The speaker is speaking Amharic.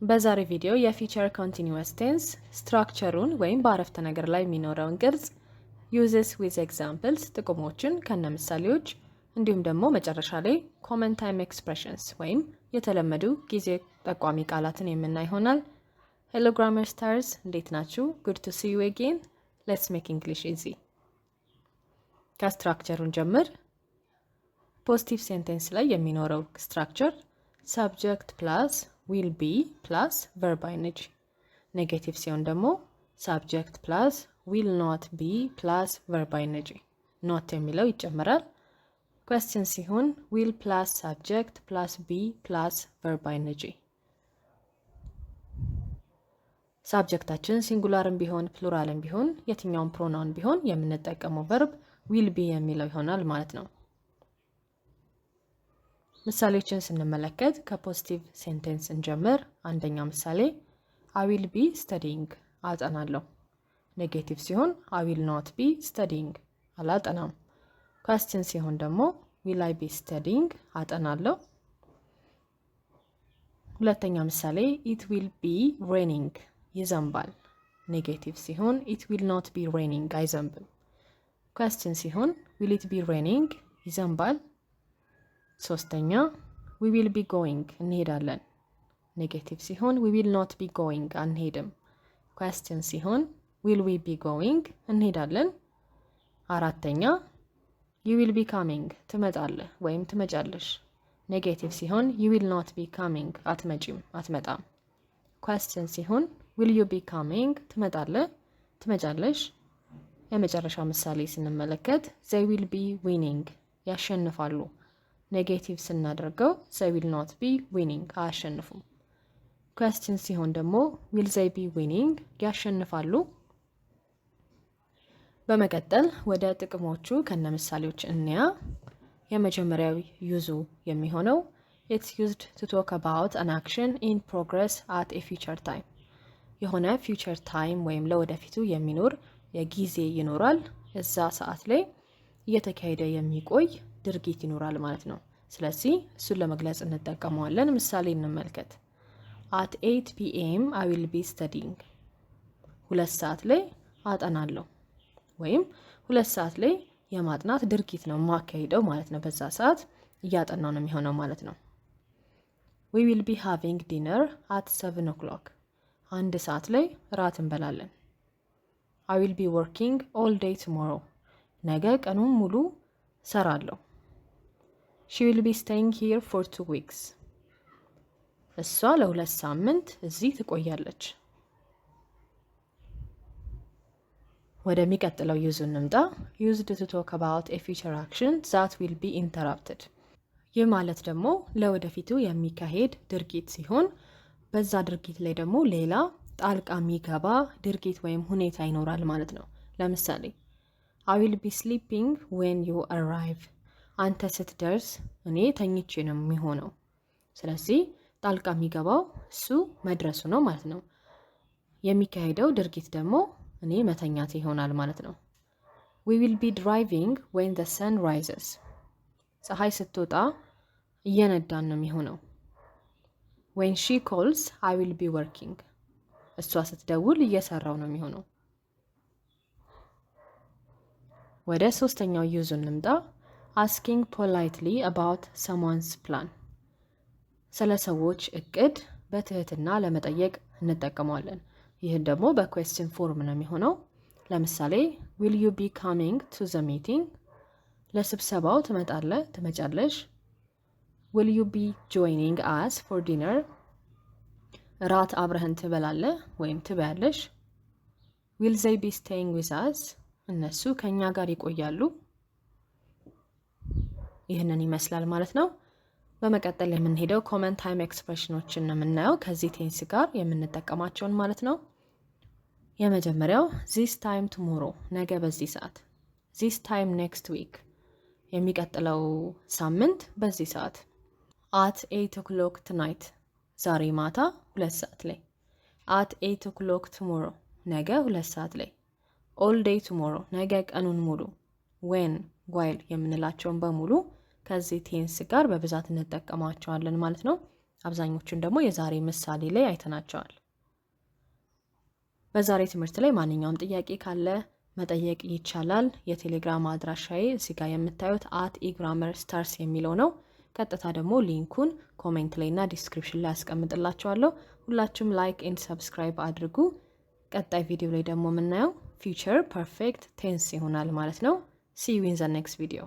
በዛሬ ቪዲዮ የፊቸር ኮንቲኒዩስ ቴንስ ስትራክቸሩን ወይም በአረፍተ ነገር ላይ የሚኖረውን ቅርጽ uses with examples ጥቅሞችን ከነምሳሌዎች እንዲሁም ደግሞ መጨረሻ ላይ common time expressions ወይም የተለመዱ ጊዜ ጠቋሚ ቃላትን የምናይ ይሆናል። Hello grammar stars እንዴት ናችሁ? Good to see you again. Let's make English easy. ከስትራክቸሩን ጀምር። ፖዚቲቭ ሴንቴንስ ላይ የሚኖረው ስትራክቸር subject plus will be plus verb ing። ኔጌቲቭ ሲሆን ደግሞ subject plus will not be plus verb ing not የሚለው ይጨመራል። question ሲሆን will plus subject plus be plus verb ing። ሳብጀክታችን ሲንጉላርም ቢሆን ፕሉራልም ቢሆን የትኛውም ፕሮናውን ቢሆን የምንጠቀመው verb will be የሚለው ይሆናል ማለት ነው። ምሳሌዎችን ስንመለከት ከፖዚቲቭ ሴንቴንስ እንጀምር። አንደኛው ምሳሌ I will be studying አጠናለሁ። ኔጌቲቭ ሲሆን I will not be studying አላጠናም። question ሲሆን ደግሞ will I be studying አጠናለሁ። ሁለተኛው ምሳሌ it will be raining ይዘንባል። ኔጌቲቭ ሲሆን it will not be raining አይዘንብም። question ሲሆን will it be raining ይዘንባል። ሶስተኛ we will be going እንሄዳለን። ኔጌቲቭ ሲሆን we will not be going አንሄድም። question ሲሆን will we be going እንሄዳለን። አራተኛ you will be coming ትመጣለህ ወይም ትመጫለሽ። ኔጌቲቭ ሲሆን you will not be coming አትመጪም አትመጣም። question ሲሆን will you be coming ትመጣለህ ትመጫለሽ። የመጨረሻ ምሳሌ ስንመለከት they will be winning ያሸንፋሉ። ኔጌቲቭ ስናደርገው they will not be winning አያሸንፉም። question ሲሆን ደግሞ will they be winning ያሸንፋሉ። በመቀጠል ወደ ጥቅሞቹ ከነምሳሌዎች እንያ። የመጀመሪያው ዩዙ የሚሆነው it's used to talk about an action in progress at a future time የሆነ future time ወይም ለወደፊቱ የሚኖር የጊዜ ይኖራል። እዛ ሰዓት ላይ እየተካሄደ የሚቆይ ድርጊት ይኖራል ማለት ነው። ስለዚህ እሱን ለመግለጽ እንጠቀመዋለን። ምሳሌ እንመልከት። at 8 p.m. I will be studying 2 ሰዓት ላይ አጠናለሁ ወይም 2 ሰዓት ላይ የማጥናት ድርጊት ነው ማካሄደው ማለት ነው። በዛ ሰዓት እያጠናው ነው የሚሆነው ማለት ነው። we will be having dinner at 7 o'clock 1 ሰዓት ላይ ራት እንበላለን። I will be working all day tomorrow ነገ ቀኑን ሙሉ ሰራለሁ። she will be staying here for 2 weeks እሷ ለ2 ሳምንት እዚህ ትቆያለች። ወደሚቀጥለው ዩዝ እንምጣ። used to talk about a future action that will be interrupted ይህ ማለት ደግሞ ለወደፊቱ የሚካሄድ ድርጊት ሲሆን በዛ ድርጊት ላይ ደግሞ ሌላ ጣልቃ የሚገባ ድርጊት ወይም ሁኔታ ይኖራል ማለት ነው። ለምሳሌ I will be sleeping when you arrive አንተ ስትደርስ እኔ ተኝቼ ነው የሚሆነው። ስለዚህ ጣልቃ የሚገባው እሱ መድረሱ ነው ማለት ነው። የሚካሄደው ድርጊት ደግሞ እኔ መተኛት ይሆናል ማለት ነው። we will be driving when the sun rises ፀሐይ ስትወጣ እየነዳን ነው የሚሆነው። when she calls I will be working እሷ ስትደውል እየሰራው ነው የሚሆነው። ወደ ሶስተኛው ዩዝ እንምጣ። asking politely about someone's plan ስለ ሰዎች እቅድ በትህትና ለመጠየቅ እንጠቀመዋለን። ይህን ደግሞ በኩዌስችን ፎርም ነው የሚሆነው። ለምሳሌ will you be coming to the meeting ለስብሰባው ትመጣለህ ትመጫለሽ። will you be joining us for dinner ራት አብረህን ትበላለህ ወይም ትበያለሽ። will they be staying with us እነሱ ከኛ ጋር ይቆያሉ። ይህንን ይመስላል ማለት ነው። በመቀጠል የምንሄደው common time expressionዎችን ነው የምናየው ከዚህ ቴንስ ጋር የምንጠቀማቸውን ማለት ነው። የመጀመሪያው this time tomorrow ነገ በዚህ ሰዓት። this time next week የሚቀጥለው ሳምንት በዚህ ሰዓት። at 8 o'clock tonight ዛሬ ማታ 2 ሰዓት ላይ። at 8 o'clock tomorrow ነገ 2 ሰዓት ላይ። all day tomorrow ነገ ቀኑን ሙሉ። when while የምንላቸውን በሙሉ ከዚህ ቴንስ ጋር በብዛት እንጠቀማቸዋለን ማለት ነው። አብዛኞቹን ደግሞ የዛሬ ምሳሌ ላይ አይተናቸዋል። በዛሬ ትምህርት ላይ ማንኛውም ጥያቄ ካለ መጠየቅ ይቻላል። የቴሌግራም አድራሻዬ እዚህ ጋር የምታዩት @eGrammarStars የሚለው ነው። ቀጥታ ደግሞ ሊንኩን ኮሜንት ላይ እና ዲስክሪፕሽን ላይ አስቀምጥላችኋለሁ። ሁላችሁም ላይክ ኤንድ ሰብስክራይብ አድርጉ። ቀጣይ ቪዲዮ ላይ ደግሞ የምናየው ፊውቸር ፐርፌክት ቴንስ ይሆናል ማለት ነው። See you in the next video.